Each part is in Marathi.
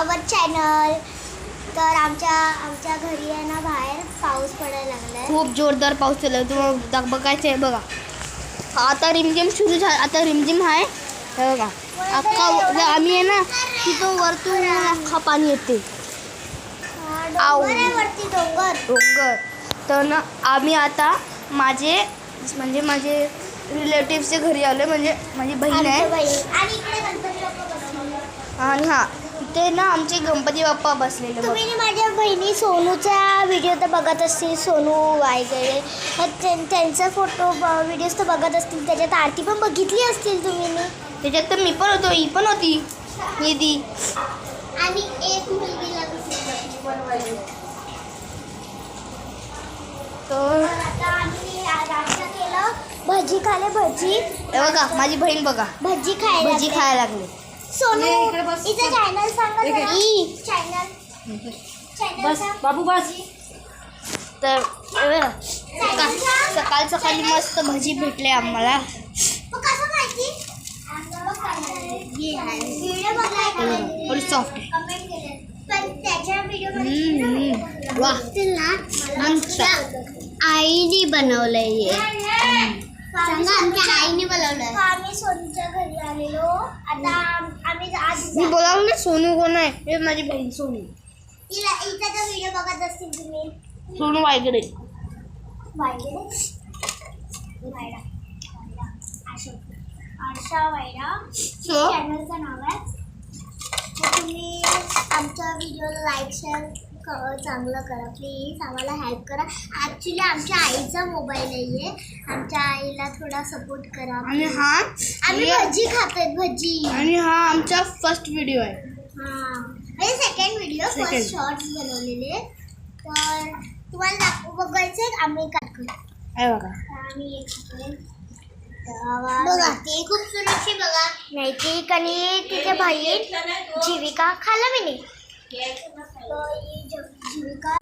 आवर चॅनल. तर आमच्या घरी आहे ना बाहेर पाऊस पडायला लागलाय, खूप जोरदार पाऊस चालू आहे. तुम्हाला बघायचं आहे बघा. आता रिमझिम सुरू झाला, आता रिमझिम आहे बघा. अख्खा आम्ही आहे ना तिथं वरतून अख्खा पाणी येते. वरती डोंगर. तर ना आम्ही आता माझे रिलेटिव्हच्या घरी आलो, म्हणजे माझी बहीण आहे. आणि इकडे गणपती बाप्पा बसलेले. आणि हां इथे ना आमचे गणपती बाप्पा बसलेले. तुम्ही माझ्या बहिणी सोनूचा व्हिडिओ तर बघत असतील, सोनू वगैरे त्यांचा फोटो व्हिडिओज तर बघत असतील. त्याच्यात आरती पण बघितली असतील तुम्ही. त्याच्यात तर मी पण होतो, ही पण होती निधी. आणि एक मुलगी लागली. तर आता आम्ही नाश्ता केलं, भजी खाले. भजी बघा माझी बहीण बघा भजी भजी खायला लागली. सोनू इथं चॅनल सांगा जरा. चॅनल बाबू बस. तर सकाळ सकाळी मस्त भजी भेटले आम्हाला. कसं माहिती व्हिडिओ बघायला थोडी सॉफ्ट आहे. कमेंट केले, पण त्याच्या व्हिडिओ वा आमच्या आईने बनवलंय हे. सांगा आमच्या आईने बनवलंय. आम्ही सोनूच्या घरी आलेलो. आता आम्ही आज मी बोलावलं नाही. सोनू कोण आहे? हे माझी बहीण सोनू. इथं तर व्हिडिओ बघत असतील तुम्ही. सोनू वायगडे. आशा वायडा चॅनलचं नाव आहे. तुम्ही आमच्या व्हिडिओला लाईक शेअर चांगलं करा प्लीज. आम्हाला हेल्प करा. ॲक्च्युली आमच्या आईचा मोबाईल नाही आहे. आमच्या आईला थोडा सपोर्ट करा. आणि हा आम्ही भजी खातोय भजी. आणि हा आमचा फर्स्ट व्हिडिओ आहे. हां म्हणजे सेकंड व्हिडिओ. फर्स्ट शॉर्ट्स बनवलेले. तर तुम्हाला बघायचं आम्ही काय करतो. बघा आम्ही एक खातोय. बघा ते खूप सुरक्षित बघा. नैतिक आणि तिच्या बहीण जीविका खाल्लं मी नाही. जीविका.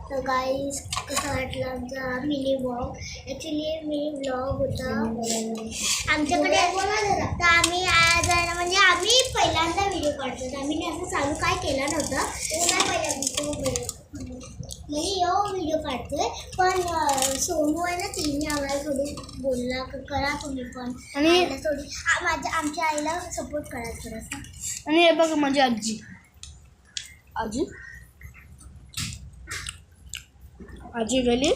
तर गाईस कसं वाटलं आमचा mini blog. Actually mini blog होता आमच्याकडे. तर आम्ही आज आहे ना म्हणजे आम्ही पहिल्यांदा व्हिडिओ काढतो. तर आम्ही असं चालू काय केलं नव्हतं. व्हिडिओ काढतोय. पण सोनू आहे ना तिने आम्हाला थोडी बोलला करा तुम्ही पण. आणि थोडी आमच्या आईला सपोर्ट करा थोडासा. आणि हे बघा माझी आजी गेली.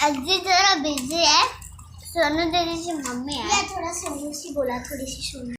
आजी जरा बिझी आहे. सोनू दीदीची मम्मी आहे. थोडा सोनूशी बोला थोडीशी सोनू.